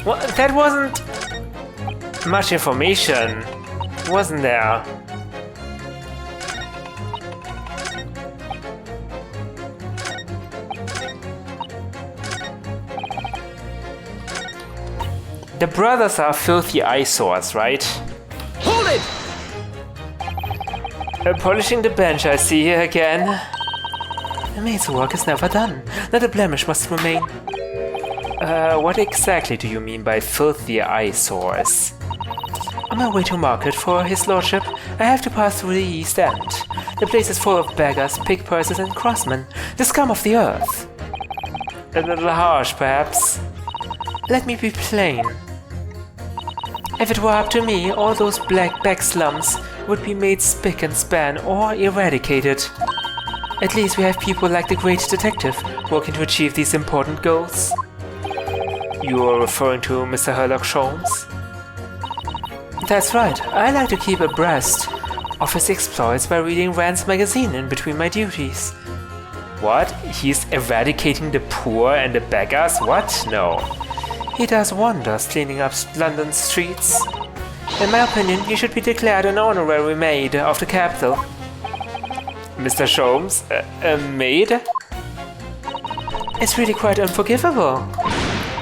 Well, that wasn't much information, wasn't there? The brothers are filthy eyesores, right? Hold it! Polishing the bench, I see here again. The maid's work is never done. Not a blemish must remain. What exactly do you mean by filthy eyesores? On my way to market for his lordship, I have to pass through the East End. The place is full of beggars, pickpockets, and crossmen, the scum of the earth. A little harsh, perhaps. Let me be plain. If it were up to me, all those black back slums would be made spick and span or eradicated. At least we have people like the Great Detective working to achieve these important goals. You are referring to Mr. Sherlock Holmes? That's right, I like to keep abreast of his exploits by reading Rand's magazine in between my duties. What? He's eradicating the poor and the beggars? What? No. He does wonders cleaning up London's streets. In my opinion, he should be declared an honorary maid of the capital. Mr. Sholmes? A maid? It's really quite unforgivable.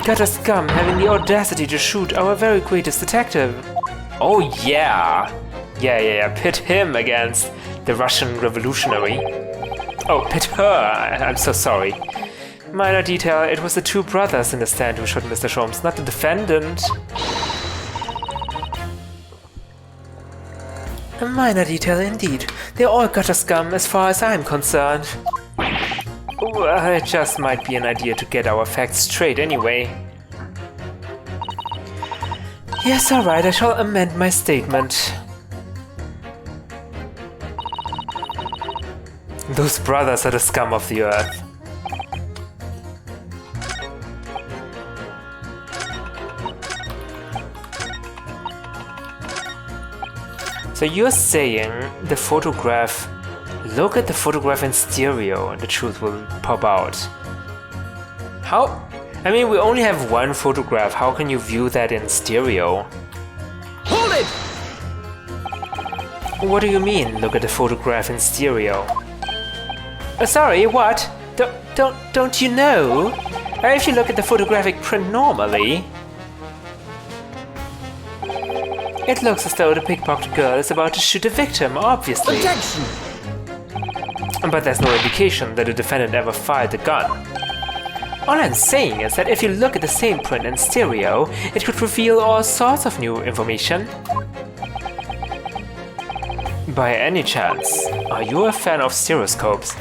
Gutter scum having the audacity to shoot our very greatest detective. Oh yeah! Yeah, pit him against the Russian revolutionary. Oh, pit her! I'm so sorry. Minor detail, it was the two brothers in the stand who shot Mr. Sholmes, not the defendant. A minor detail indeed. They're all gutter scum as far as I'm concerned. Well, it just might be an idea to get our facts straight anyway. Yes, alright, I shall amend my statement. Those brothers are the scum of the earth. So you're saying the photograph, look at the photograph in stereo and the truth will pop out. How? I mean, we only have one photograph, how can you view that in stereo? Hold it! What do you mean, look at the photograph in stereo? Sorry, what? Don't you know? If you look at the photographic print normally, it looks as though the pickpocket girl is about to shoot a victim, obviously. Objection! But there's no indication that the defendant ever fired the gun. All I'm saying is that if you look at the same print in stereo, it could reveal all sorts of new information. By any chance, are you a fan of stereoscopes?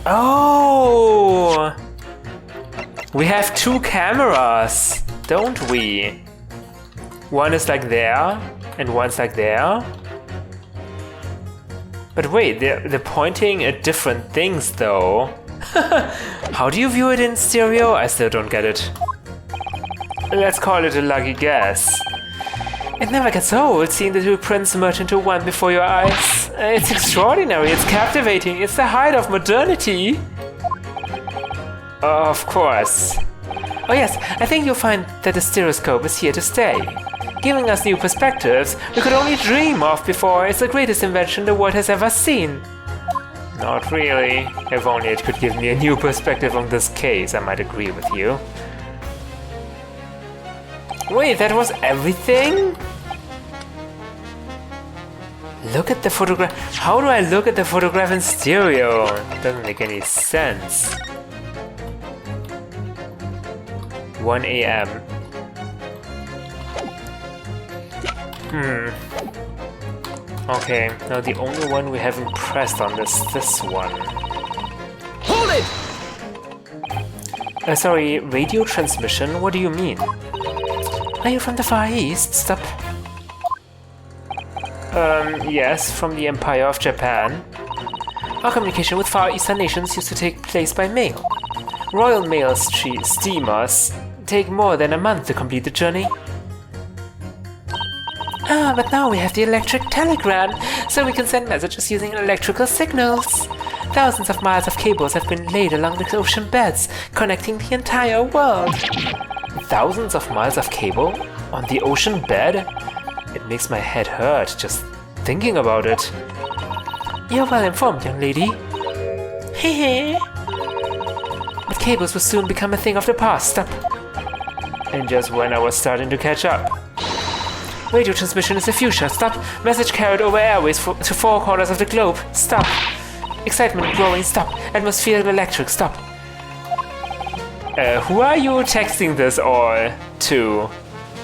Oh! We have two cameras, don't we? One is like there, and one's like there. But wait, they're pointing at different things though. How do you view it in stereo? I still don't get it. Let's call it a lucky guess. It never gets old seeing the two prints merge into one before your eyes. It's extraordinary, it's captivating, it's the height of modernity. Of course. Oh yes, I think you'll find that the stereoscope is here to stay. Giving us new perspectives we could only dream of before. It's the greatest invention the world has ever seen. Not really. If only it could give me a new perspective on this case, I might agree with you. Wait, that was everything? Look at the photograph. How do I look at the photograph in stereo? It doesn't make any sense. 1 AM. Okay, now the only one we haven't pressed on is this one. Hold it! Sorry, radio transmission? What do you mean? Are you from the Far East? Stop. Yes, from the Empire of Japan. Our communication with Far Eastern nations used to take place by mail. Royal Mail steamers take more than a month to complete the journey. But now we have the electric telegram, so we can send messages using electrical signals. Thousands of miles of cables have been laid along the ocean beds, connecting the entire world. Thousands of miles of cable? On the ocean bed? It makes my head hurt just thinking about it. You're well informed, young lady. Hehe. But cables will soon become a thing of the past. Stop. And just when I was starting to catch up. Radio transmission is the future. Stop. Message carried over airways to 4 corners of the globe. Stop. Excitement growing. Stop. Atmosphere electric. Stop. Who are you texting this all to?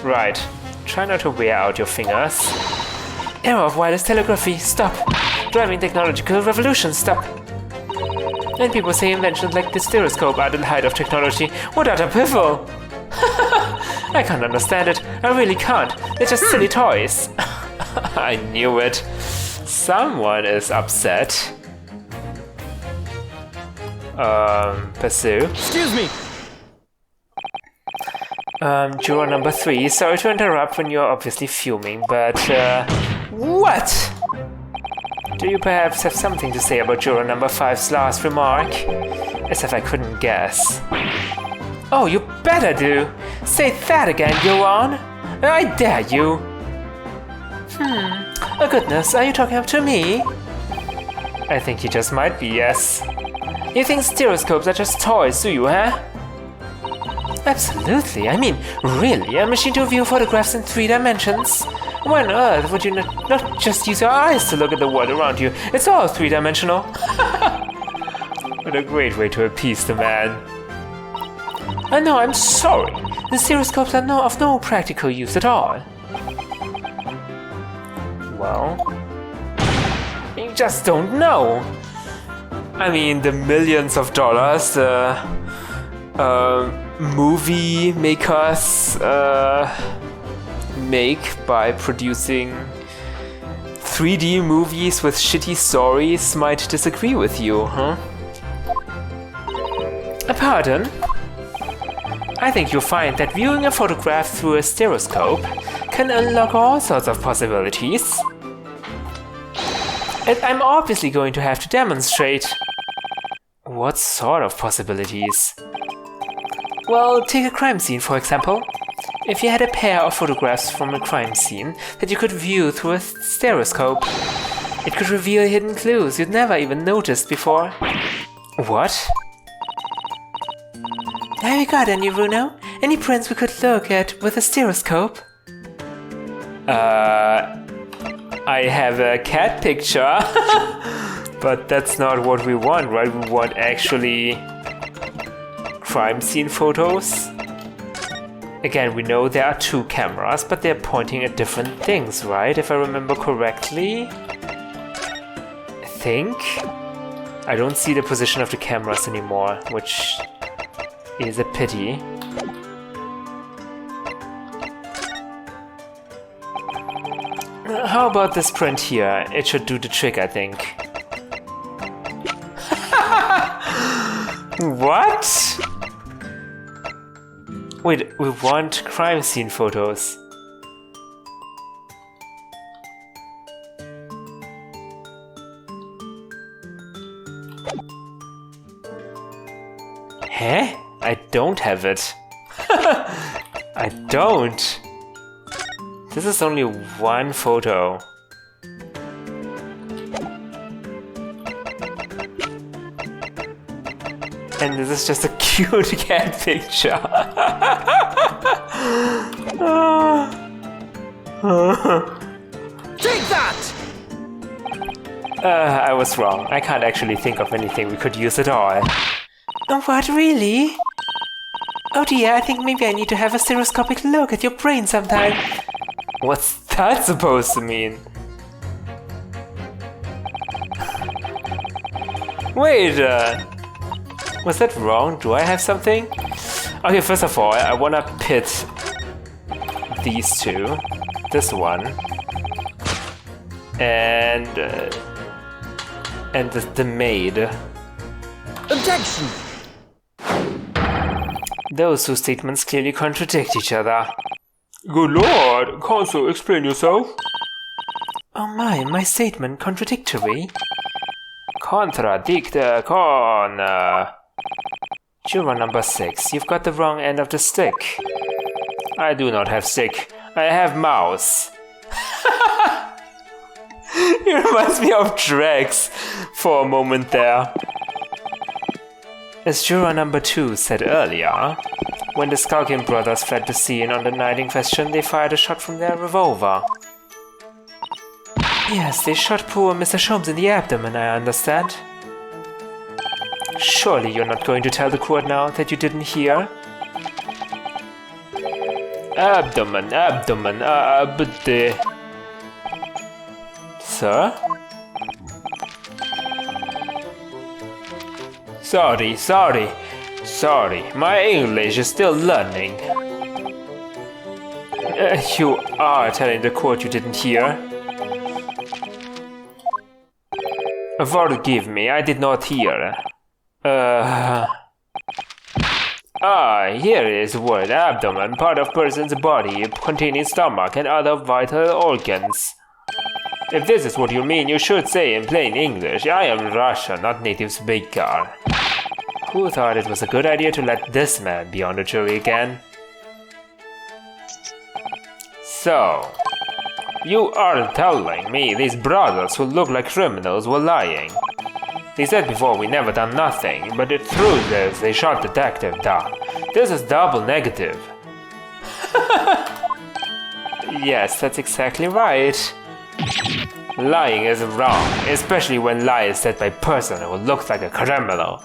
Right. Try not to wear out your fingers. Era of wireless telegraphy. Stop. Driving technological revolution. Stop. And people say inventions like the stereoscope are the height of technology. What utter piffle! I can't understand it. I really can't. They're just silly toys. I knew it. Someone is upset. Pursue. Excuse me. Juror number 3. Sorry to interrupt when you're obviously fuming, but what? Do you perhaps have something to say about juror number 5's last remark? As if I couldn't guess. Oh, you better do! Say that again, Yoran! I dare you! Oh goodness, are you talking up to me? I think you just might be, yes. You think stereoscopes are just toys, do you, huh? Absolutely, I mean, really, a machine to view photographs in 3 dimensions? Why on earth would you not just use your eyes to look at the world around you? It's all 3-dimensional. What a great way to appease the man. No, I'm sorry. The stereoscopes are of no practical use at all. Well, you just don't know. I mean, the millions of dollars movie makers make by producing 3D movies with shitty stories might disagree with you, huh? Pardon? I think you'll find that viewing a photograph through a stereoscope can unlock all sorts of possibilities. And I'm obviously going to have to demonstrate. What sort of possibilities? Well, take a crime scene for example. If you had a pair of photographs from a crime scene that you could view through a stereoscope, it could reveal hidden clues you'd never even noticed before. What? Have you got any, Runo? Any prints we could look at with a stereoscope? I have a cat picture. But that's not what we want, right? We want actually crime scene photos. Again, we know there are 2 cameras, but they're pointing at different things, right? If I remember correctly. I think. I don't see the position of the cameras anymore, which is a pity. How about this print here? It should do the trick, I think. What? Wait, we want crime scene photos. Huh? I don't have it. I don't. This is only 1 photo. And this is just a cute cat picture. Take that! I was wrong. I can't actually think of anything we could use at all. What, really? Oh dear, I think maybe I need to have a stereoscopic look at your brain sometime. What's that supposed to mean? Wait, was that wrong? Do I have something? Okay, first of all, I wanna pit these 2. This one. And the maid. Objection! Those 2 statements clearly contradict each other. Good lord, counsel, explain yourself. Oh my statement contradictory? Contradictor corner. Juror number 6, you've got the wrong end of the stick. I do not have stick. I have mouse. It reminds me of Drex for a moment there. As juror number 2 said earlier, when the Skulkin brothers fled the scene on the night in question, they fired a shot from their revolver. Yes, they shot poor Mr. Sholmes in the abdomen, I understand. Surely you're not going to tell the court now that you didn't hear? Abdomen, Sir? Sorry, my English is still learning. You are telling the court you didn't hear? Forgive me, I did not hear. Here is word abdomen, part of person's body containing stomach and other vital organs. If this is what you mean, you should say in plain English, I am Russian, not native speaker. Who thought it was a good idea to let this man be on the jury again? So, you are telling me these brothers who look like criminals were lying. They said before we never done nothing, but the truth is they shot Detective Da. This is double negative. Yes, that's exactly right. Lying is wrong, especially when lie is said by a person who looks like a criminal.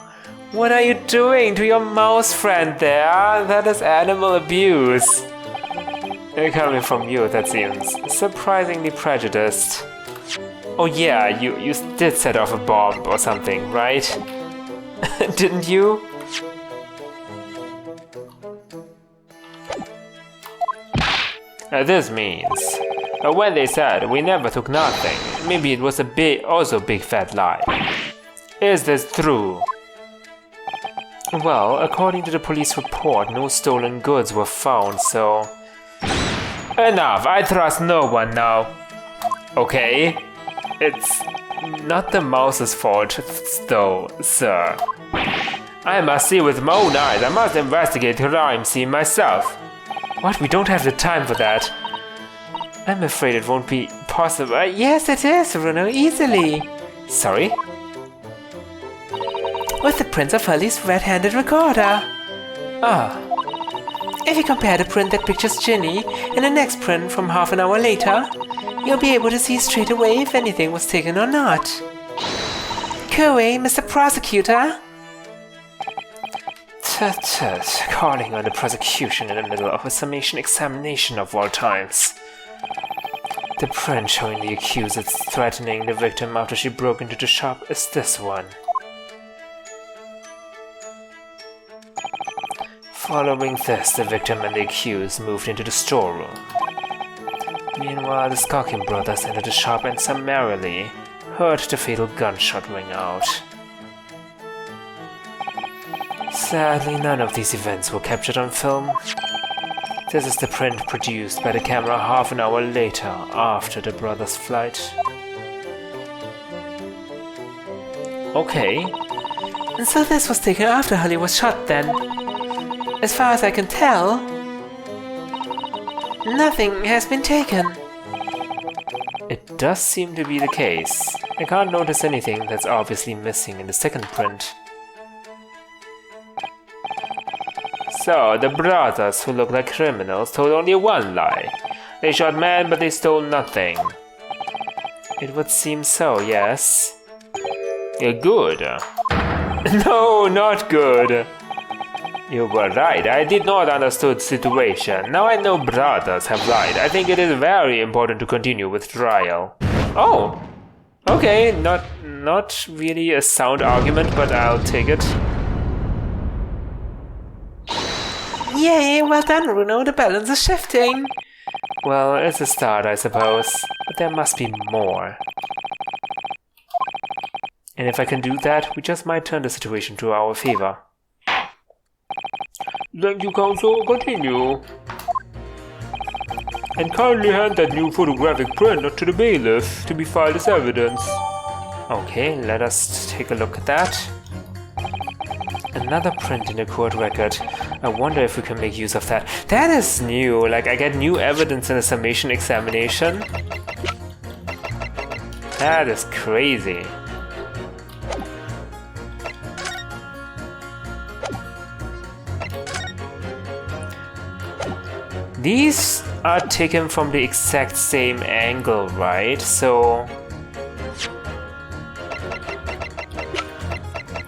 What are you doing to your mouse friend there? That is animal abuse. Coming from you, that seems surprisingly prejudiced. Oh yeah, you did set off a bomb or something, right? Didn't you? This means, when they said we never took nothing, maybe it was a big fat lie. Is this true? Well, according to the police report, no stolen goods were found, so... Enough, I trust no one now. Okay? It's not the mouse's fault, though, sir. I must see with my own eyes, I must investigate the crime scene myself. What? We don't have the time for that. I'm afraid it won't be possible. Yes, it is, Bruno, easily. Sorry? With the print of Hurley's red-handed recorder. Ah. If you compare the print that pictures Ginny and the next print from half an hour later, you'll be able to see straight away if anything was taken or not. Go away, Mr. Prosecutor. Tut, calling on the prosecution in the middle of a summation examination of all times. The print showing the accused threatening the victim after she broke into the shop is this one. Following this, the victim and the accused moved into the storeroom. Meanwhile, the Skulkin brothers entered the shop and summarily heard the fatal gunshot ring out. Sadly, none of these events were captured on film. This is the print produced by the camera half an hour later after the brothers' flight. Okay. And so this was taken after Hurley was shot then. As far as I can tell, nothing has been taken. It does seem to be the case. I can't notice anything that's obviously missing in the second print. So, the brothers who look like criminals told only one lie. They shot men, but they stole nothing. It would seem so, yes. Good. No, not good. You were right, I did not understand the situation. Now I know brothers have lied. I think it is very important to continue with trial. Oh! Okay, not really a sound argument, but I'll take it. Yay, well done, Bruno, the balance is shifting. Well, it's a start, I suppose. But there must be more. And if I can do that, we just might turn the situation to our favor. Thank you, counsel. Continue. And kindly hand that new photographic print to the bailiff to be filed as evidence. Okay, let us take a look at that. Another print in the court record. I wonder if we can make use of that. That is new. Like, I get new evidence in a summation examination. That is crazy. These are taken from the exact same angle, right? So...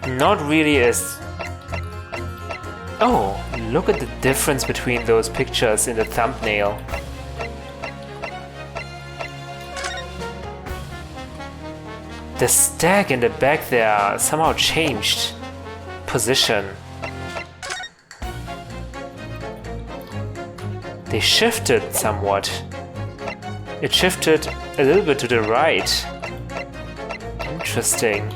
not really as... oh, look at the difference between those pictures in the thumbnail. The stack in the back there somehow changed position. They shifted somewhat. It shifted a little bit to the right. Interesting.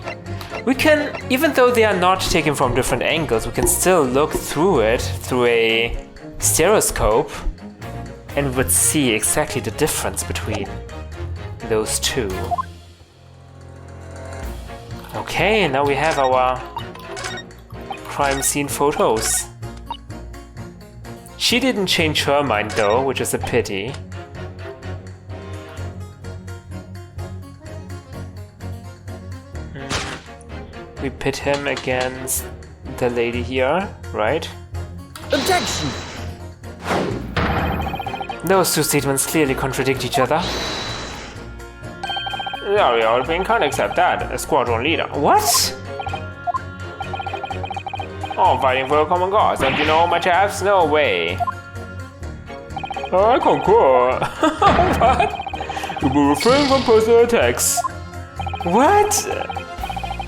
We can, even though they are not taken from different angles, we can still look through it through a stereoscope and we would see exactly the difference between those two. Okay, now we have our crime scene photos. She didn't change her mind though, which is a pity. We pit him against the lady here, right? Objection! Those two statements clearly contradict each other. Sorry, Alvin, can't accept that. A squadron leader. What? Oh, fighting for a common cause. Don't you know, my chaps? No way. I concur. What? You will refrain from personal attacks. What?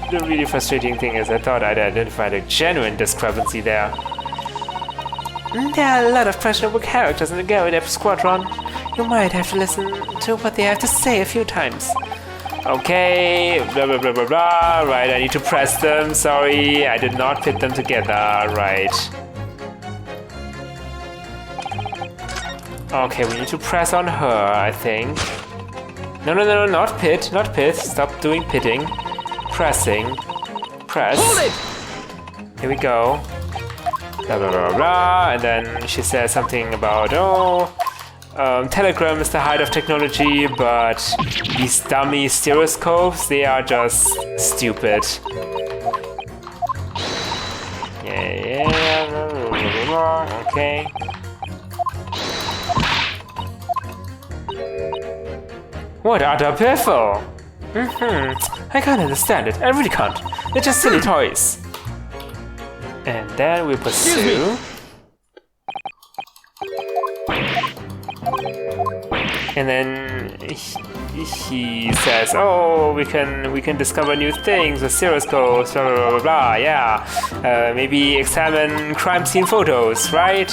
The really frustrating thing is I thought I'd identified a genuine discrepancy there. There are a lot of questionable characters in the Great Ace Squadron. You might have to listen to what they have to say a few times. Okay, blah blah blah blah blah. Right, I need to press them. Sorry, I did not pit them together. Right. Okay, we need to press on her, I think. No, no, no, no, not pit, not pit. Stop doing pitting. Pressing. Press. Hold it! Here we go. Blah blah blah blah. And then she says something about, oh, Telegram is the height of technology, but these dummy stereoscopes, they are just stupid. Yeah. Okay. What utter piffle! I can't understand it. I really can't. They're just silly toys. And then we pursue. And then he says, "Oh, we can discover new things with stereoscopes, blah blah blah blah, blah. Yeah. Maybe examine crime scene photos, right?"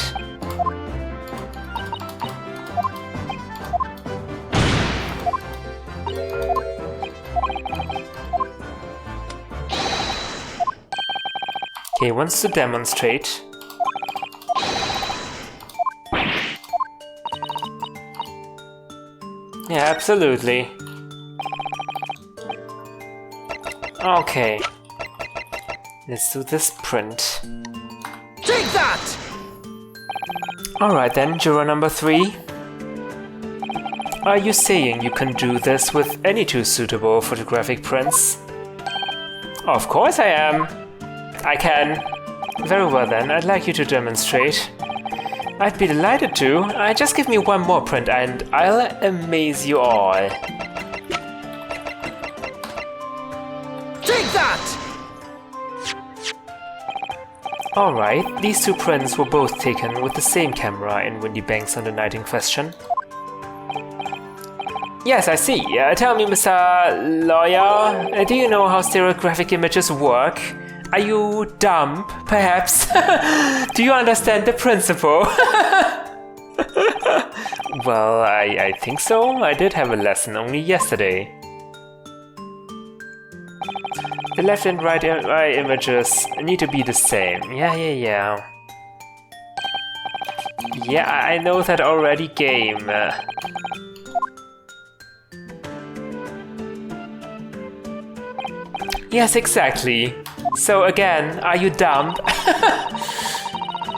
He wants to demonstrate. Yeah, absolutely. Okay. Let's do this print. Take that! Alright then, juror number 3. Are you saying you can do this with any two suitable photographic prints? Of course I am. I can. Very well then, I'd like you to demonstrate. I'd be delighted to. Just give me one more print and I'll amaze you all. Take that! Alright, these two prints were both taken with the same camera in Windy Banks on the night in question. Yes, I see. Tell me, Mr. Lawyer, do you know how stereographic images work? Are you dumb, perhaps? Do you understand the principle? Well, I think so. I did have a lesson only yesterday. The left and right eye images need to be the same. Yeah. Yeah, I know that already, game. Yes, exactly. So again, are you dumb?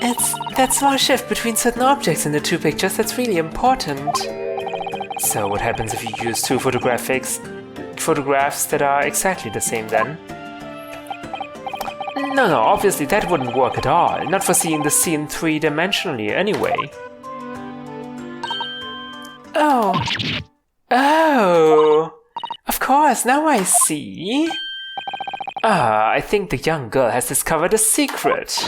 It's that small shift between certain objects in the two pictures that's really important. So what happens if you use two photographs that are exactly the same then? No, obviously that wouldn't work at all. Not for seeing the scene three-dimensionally anyway. Oh. Oh. Of course, now I see. I think the young girl has discovered a secret.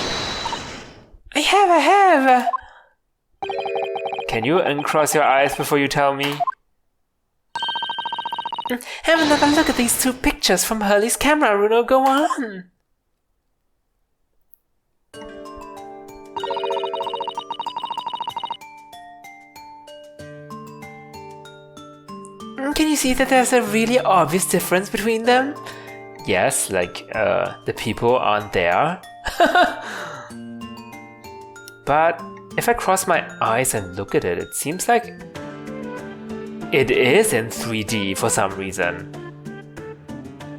I have. Can you uncross your eyes before you tell me? Have another look at these two pictures from Hurley's camera, Runo. Go on. Can you see that there's a really obvious difference between them? Yes, like, the people aren't there. But if I cross my eyes and look at it, it seems like it is in 3D for some reason.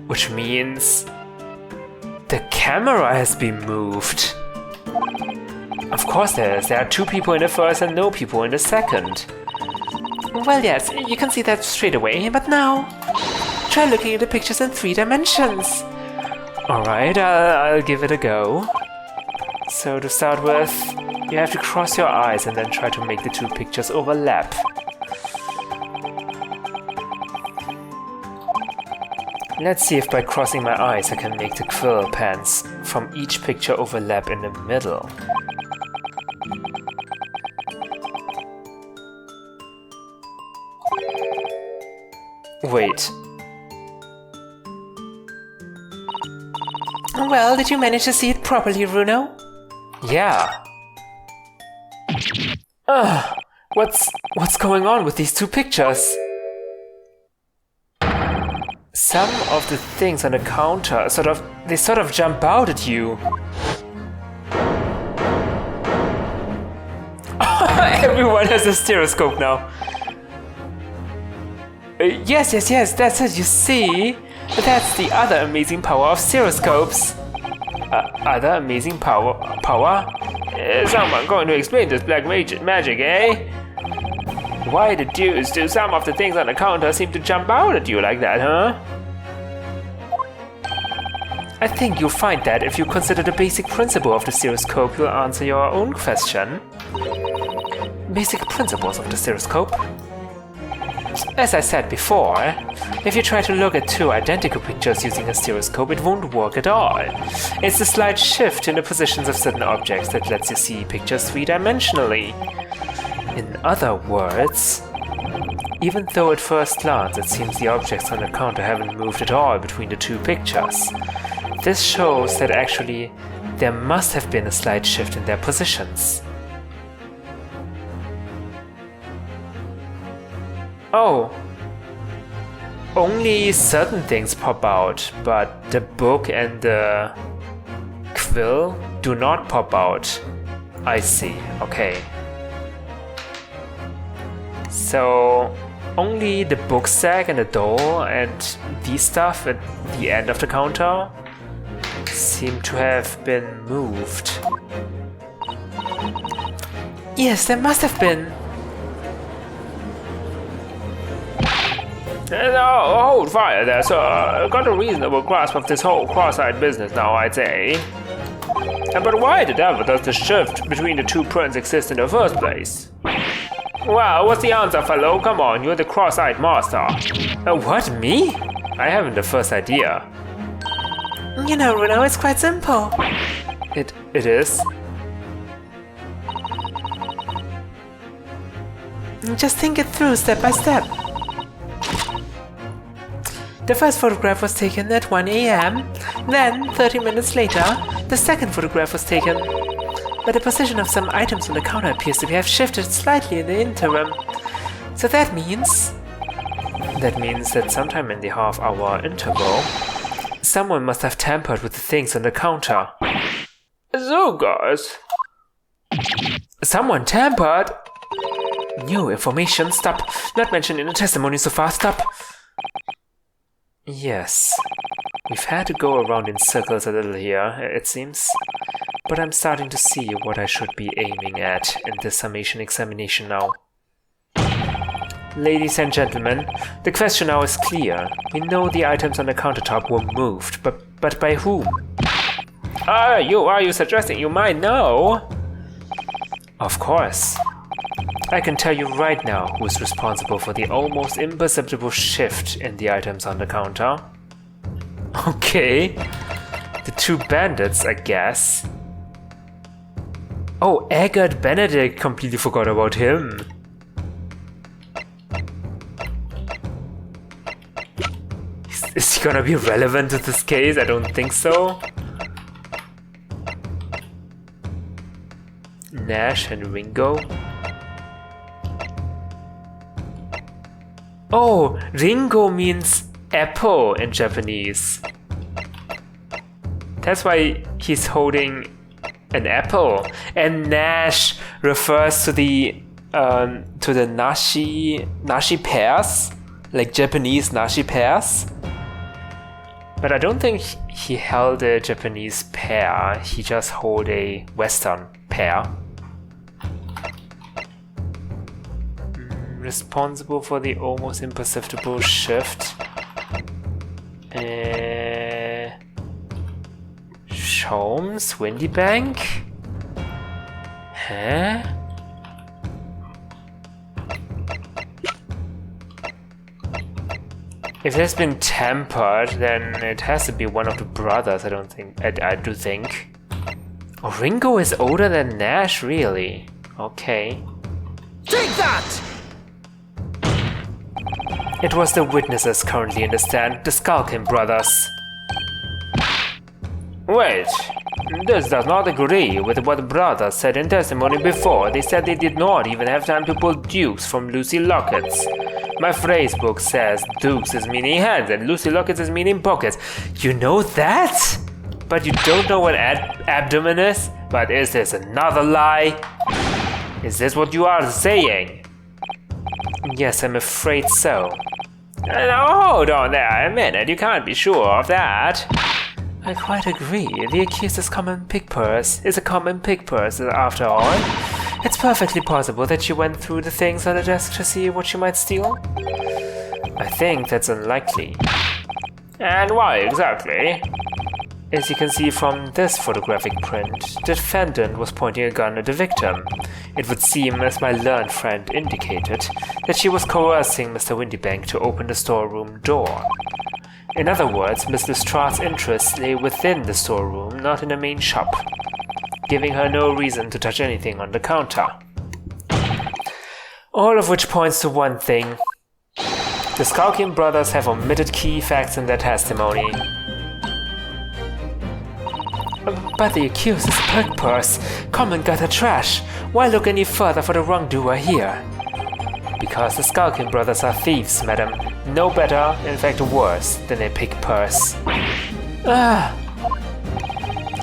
Which means the camera has been moved. Of course there are two people in the first and no people in the second. Well, yes, you can see that straight away, but now try looking at the pictures in 3 dimensions. Alright, I'll give it a go. So to start with, you have to cross your eyes and then try to make the two pictures overlap. Let's see if by crossing my eyes I can make the quill pens from each picture overlap in the middle. Wait. Well, did you manage to see it properly, Runo? Yeah. What's going on with these two pictures? Some of the things on the counter sort of jump out at you. Everyone has a stereoscope now. Yes, that's it, you see? That's the other amazing power of stereoscopes. Other amazing power? Someone going to explain this black magic, eh? Why the deuce do some of the things on the counter seem to jump out at you like that, huh? I think you'll find that if you consider the basic principle of the stereoscope, you'll answer your own question. Basic principles of the stereoscope? As I said before, if you try to look at two identical pictures using a stereoscope, it won't work at all. It's the slight shift in the positions of certain objects that lets you see pictures three-dimensionally. In other words, even though at first glance it seems the objects on the counter haven't moved at all between the two pictures, this shows that actually there must have been a slight shift in their positions. Oh, only certain things pop out, but the book and the quill do not pop out. I see, okay. So, only the book sack and the door and these stuff at the end of the counter seem to have been moved. Yes, there must have been. Hold fire there, sir. I got a reasonable grasp of this whole cross-eyed business now, I'd say. But why the devil does the shift between the two prints exist in the first place? Well, what's the answer, fellow? Come on, you're the cross-eyed master. What, me? I haven't the first idea. You know, Runo, it's quite simple. It is? Just think it through step by step. The first photograph was taken at 1 AM, then 30 minutes later, the second photograph was taken. But the position of some items on the counter appears to have shifted slightly in the interim. So that means that sometime in the half-hour interval, someone must have tampered with the things on the counter. So guys. Someone tampered? New information, stop. Not mentioned in the testimony so far, stop. Yes. We've had to go around in circles a little here, it seems. But I'm starting to see what I should be aiming at in this summation examination now. Ladies and gentlemen, the question now is clear. We know the items on the countertop were moved, but by whom? Are you suggesting you might know? Of course. I can tell you right now who is responsible for the almost imperceptible shift in the items on the counter. Okay. The two bandits, I guess. Oh, Eggert Benedict, completely forgot about him. Is he gonna be relevant to this case? I don't think so. Nash and Ringo. Oh, Ringo means apple in Japanese. That's why he's holding an apple. And Nash refers to the nashi pears, like Japanese nashi pears. But I don't think he held a Japanese pear. He just held a Western pear. Responsible for the almost imperceptible shift. Sholmes? Windy Bank? Huh? If it has been tampered, then it has to be one of the brothers, I do think. Oh, Ringo is older than Nash, really? Okay. Take that! It was the witnesses currently in the stand, the Skulkin brothers. Wait, this does not agree with what the brothers said in testimony before. They said they did not even have time to pull dukes from Lucy Lockets. My phrase book says dukes is meaning hands and Lucy Lockets is meaning pockets. You know that? But you don't know what abdomen is? But is this another lie? Is this what you are saying? Yes, I'm afraid so. Now hold on there a minute, you can't be sure of that. I quite agree. The accused is a common pig purse after all. It's perfectly possible that she went through the things on the desk to see what she might steal. I think that's unlikely. And why exactly? As you can see from this photographic print, the defendant was pointing a gun at the victim. It would seem, as my learned friend indicated, that she was coercing Mr. Windybank to open the storeroom door. In other words, Miss Lestrade's interests lay within the storeroom, not in the main shop, giving her no reason to touch anything on the counter. All of which points to one thing. The Skulkin brothers have omitted key facts in their testimony. But the accused is a pig purse, common gutter trash. Why look any further for the wrongdoer here? Because the Skulkin brothers are thieves, madam. No better, in fact worse, than a pig purse.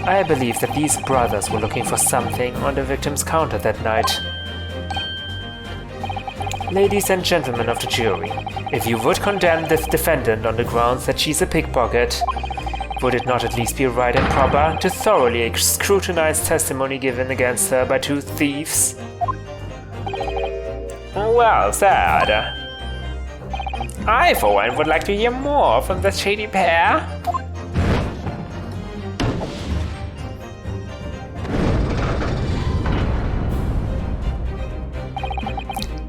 I believe that these brothers were looking for something on the victim's counter that night. Ladies and gentlemen of the jury, if you would condemn this defendant on the grounds that she's a pickpocket, would it not at least be right and proper to thoroughly scrutinize testimony given against her by two thieves? Well said. I, for one, would like to hear more from the shady pair.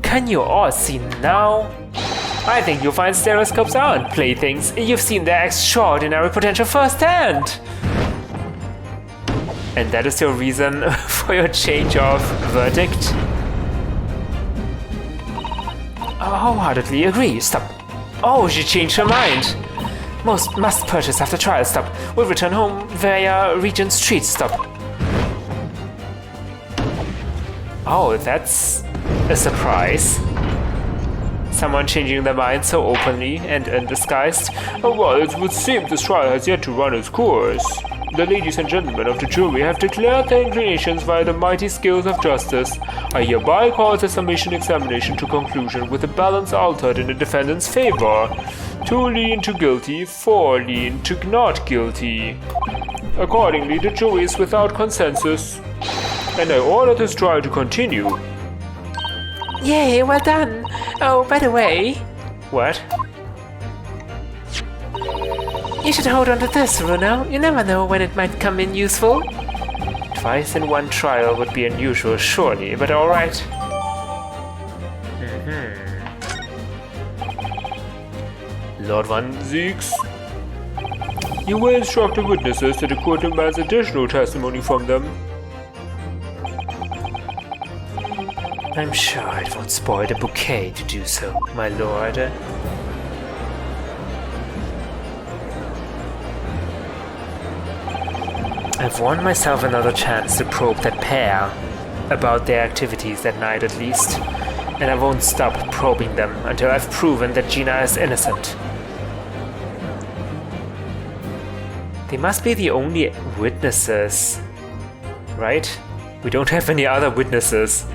Can you all see now? I think you'll find stereoscopes aren't playthings. You've seen their extraordinary potential firsthand. And that is your reason for your change of verdict? I wholeheartedly agree. Stop. Oh, she changed her mind. Most must purchase after trial. Stop. We'll return home via Regent Street. Stop. Oh, that's a surprise. Someone changing their mind so openly and undisguised. Oh, well, it would seem this trial has yet to run its course. The ladies and gentlemen of the jury have declared their inclinations via the mighty scales of justice. I hereby call the summation examination to conclusion with the balance altered in the defendant's favor. 2 lean to guilty, 4 lean to not guilty. Accordingly, the jury is without consensus, and I order this trial to continue. Yay, well done. Oh, by the way, What? you should hold on to this, Runo. You never know when it might come in useful. Twice in one trial would be unusual, surely, but alright. Lord Van Zeeks, you will instruct the witnesses that the court demands additional testimony from them. I'm sure it won't spoil the bouquet to do so, my lord. I've won myself another chance to probe that pair, about their activities that night at least, and I won't stop probing them until I've proven that Gina is innocent. They must be the only witnesses, right? We don't have any other witnesses.